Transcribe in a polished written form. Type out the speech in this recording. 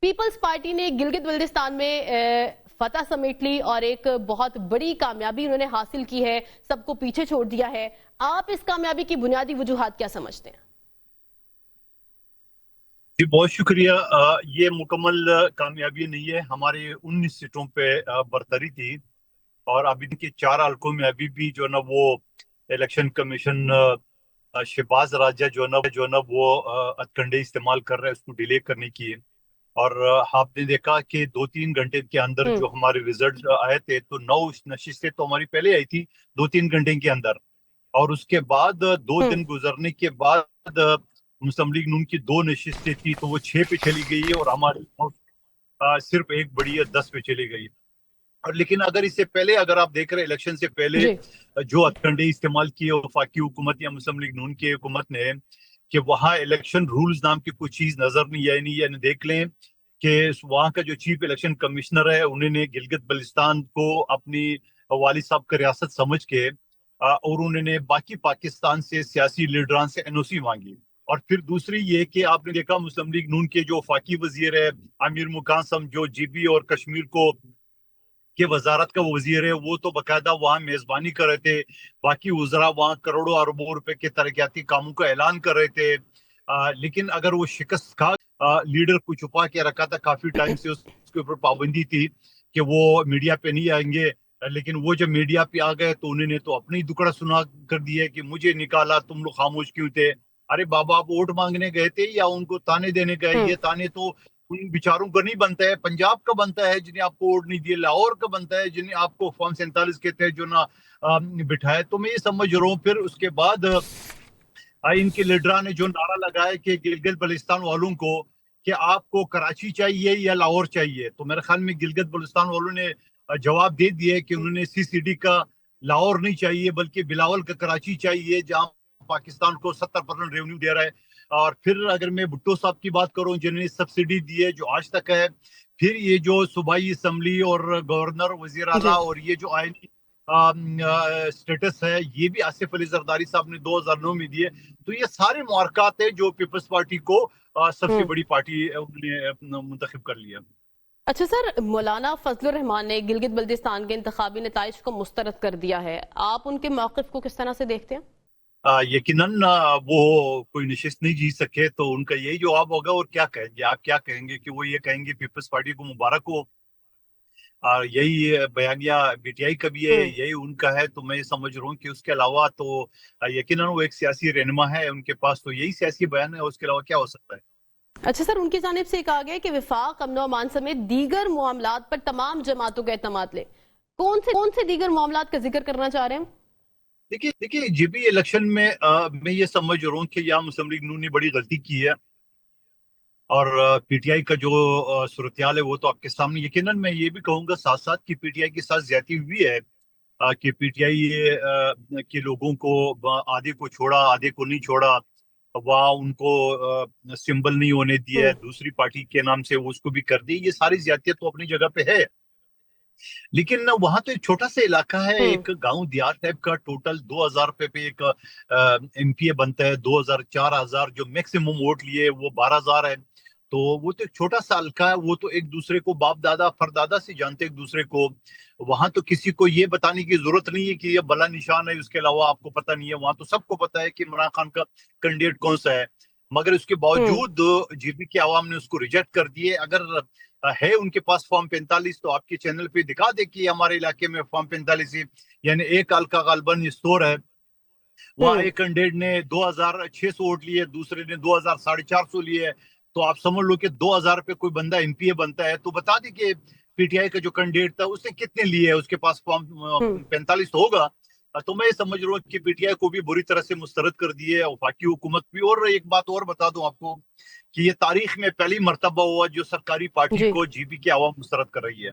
Peoples party نے گلگت بلتستان میں فتح سمیٹ لی اور ایک بہت بڑی کامیابی انہوں نے حاصل کی ہے، سب کو پیچھے چھوڑ دیا ہے۔ آپ اس کامیابی کی بنیادی وجوہات کیا سمجھتے ہیں؟ جی بہت شکریہ۔ یہ مکمل کامیابی نہیں ہے، ہمارے 19 سیٹوں پہ برتری تھی اور ابھی کے 4 حلقوں میں ابھی بھی جو نا وہ الیکشن کمیشن شہباز راجہ جو نا وہ ہتھکنڈے استعمال کر رہے ہیں اس کو ڈیلے کرنے کی۔ اور آپ نے دیکھا کہ 2-3 گھنٹے کے اندر جو ہمارے ریزلٹ آئے تھے تو 9 نشستیں تو ہماری پہلے آئی تھی 2-3 گھنٹے کے اندر، اور اس کے بعد 2 دن گزرنے کے بعد مسلم لیگ نون کی 2 نشستیں تھی تو وہ 6 پہ چلی گئی اور ہماری صرف ایک بڑی ہے 10 پہ چلی گئی۔ اور لیکن اگر اس سے پہلے اگر آپ دیکھ رہے الیکشن سے پہلے جو ہتھکنڈے استعمال کیے وفاقی حکومت یا مسلم لیگ نون کی حکومت نے کہ وہاں الیکشن رولز نام کی کوئی چیز نظر نہیں آئی، نہیں یعنی دیکھ لیں کہ وہاں کا جو چیف الیکشن کمشنر ہے انہوں نے گلگت بلتستان کو اپنی والد صاحب کا ریاست سمجھ کے اور انہوں نے باقی پاکستان سے سیاسی لیڈران سے این او سی مانگی۔ اور پھر دوسری یہ کہ آپ نے دیکھا مسلم لیگ نون کے جو وفاقی وزیر ہے امیر مقاسم جو جی بی اور کشمیر کو کہ وزارت کا وزیر ہے، وہ تو باقاعدہ وہاں میزبانی کر رہے تھے، باقی وزراء وہاں کروڑوں اربوں روپے کے ترقیاتی کاموں کا اعلان کر رہے تھے، لیکن اگر وہ شکست کھا لیڈر کو چھپا کے رکھا تھا کافی ٹائم سے، اس کے اوپر پابندی تھی کہ وہ میڈیا پہ نہیں آئیں گے، لیکن وہ جب میڈیا پہ آ گئے تو انہوں نے تو اپنی دکڑا سنا کر دیا کہ مجھے نکالا، تم لوگ خاموش کیوں تھے؟ ارے بابا آپ ووٹ مانگنے گئے تھے یا ان کو تانے دینے گئے؟ یہ تانے تو ان بیچاروں کا نہیں بنتا ہے، پنجاب کا بنتا ہے جنہیں آپ کو ووٹ نہیں دیے، لاہور کا بنتا ہے جنہیں آپ کو فارم 47 کے تحت جو نا بٹھائے۔ تو میں یہ سمجھ رہا ہوں پھر اس کے بعد ان کے لیڈران نے جو نعرہ لگایا کہ گلگت بلتستان والوں کو کہ آپ کو کراچی چاہیے یا لاہور چاہیے، تو میرے خیال میں گلگت بلتستان والوں نے جواب دے دیا کہ انہوں نے سی سی ڈی کا لاہور نہیں چاہیے بلکہ بلاول کا کراچی چاہیے جہاں پاکستان کو 70% ریونیو دے رہا ہے۔ اور پھر اگر میں بھٹو صاحب کی بات کروں جنہوں نے سبسڈی دی ہے جو آج تک ہے، پھر یہ جو صوبائی اسمبلی اور گورنر وزیر اعلیٰ اور یہ جو آئینی سٹیٹس ہے یہ بھی آصف علی زرداری صاحب نے 2009 میں دیے۔ تو یہ سارے معرکات ہیں جو پیپلز پارٹی کو سب سے بڑی پارٹی نے منتخب کر لیا۔ اچھا سر، مولانا فضل الرحمان نے گلگت بلتستان کے انتخابی نتائج کو مسترد کر دیا ہے، آپ ان کے موقف کو کس طرح سے دیکھتے ہیں؟ یقیناً وہ کوئی نشست نہیں جیت سکے تو ان کا یہی جواب ہوگا، اور کیا کہیں گے؟ آپ کیا کہیں گے کہ وہ یہ کہیں گے پیپلز پارٹی کو مبارک ہو، یہی بیانیہ بی ٹی آئی کا بھی ہے، یہی ان کا ہے۔ تو میں سمجھ رہا ہوں کہ اس کے علاوہ تو یقیناً وہ ایک سیاسی رہنما ہے، ان کے پاس تو یہی سیاسی بیان ہے، اس کے علاوہ کیا ہو سکتا ہے؟ اچھا سر، ان کی جانب سے کہا گیا کہ وفاق، امن و امان سمیت دیگر معاملات پر تمام جماعتوں کا اعتماد لے، کون سے دیگر معاملات کا ذکر کرنا چاہ رہے ہیں؟ دیکھیے جی بی الیکشن میں میں یہ سمجھ رہا ہوں کہ یہاں مسلم لیگ نون نے بڑی غلطی کی ہے، اور پی ٹی آئی کا جو صورتحال ہے وہ تو آپ کے سامنے۔ یقیناً میں یہ بھی کہوں گا ساتھ ساتھ کہ پی ٹی آئی کے ساتھ زیادتی ہوئی ہے کہ پی ٹی آئی کے لوگوں کو آدھے کو چھوڑا آدھے کو نہیں چھوڑا، وہاں ان کو سمبل نہیں ہونے دیا، دوسری پارٹی کے نام سے وہ اس کو بھی کر دی۔ یہ ساری زیادتیت تو اپنی جگہ پہ ہے، لیکن وہاں تو ایک چھوٹا سا علاقہ ہے، ایک گاؤں دیہات ٹائپ کا، ٹوٹل 2000 روپے پہ ایک ایم پی اے بنتا ہے، 2000 4000 جو میکسیمم ووٹ لیے وہ 12000 ہے۔ تو وہ تو ایک چھوٹا سا حلقہ ہے، وہ تو ایک دوسرے کو باپ دادا پردادا سے جانتے ایک دوسرے کو، وہاں تو کسی کو یہ بتانے کی ضرورت نہیں ہے کہ یہ بلا نشان ہے، اس کے علاوہ آپ کو پتہ نہیں ہے، وہاں تو سب کو پتہ ہے کہ عمران خان کا کینڈیڈیٹ کون سا ہے، مگر اس کے باوجود جی بی کے عوام نے اس کو ریجیکٹ کر دیے۔ اگر ہے ان کے پاس فارم 45 تو آپ کے چینل پہ دکھا دے کہ ہمارے علاقے میں فارم 45 یعنی ایک حلقہ غالباً اسٹور ہے، وہاں ایک کینڈیڈیٹ نے 2600 ووٹ لیے، دوسرے نے 2400 لیے، تو آپ سمجھ لو کہ 2000 پہ کوئی بندہ ایم پی اے بنتا ہے، تو بتا دی کہ پی ٹی آئی کا جو کینڈیڈیٹ تھا اس نے کتنے لیے، اس کے پاس فارم 45 تو ہوگا۔ تو میں سمجھ رہا ہوں کہ پی ٹی آئی کو بھی بری طرح سے مسترد کر دیے، وفاقی حکومت بھی۔ اور ایک بات اور بتا دوں آپ کو کہ یہ تاریخ میں پہلی مرتبہ ہوا جو سرکاری پارٹی کو جی بی کی عوام مسترد کر رہی ہے۔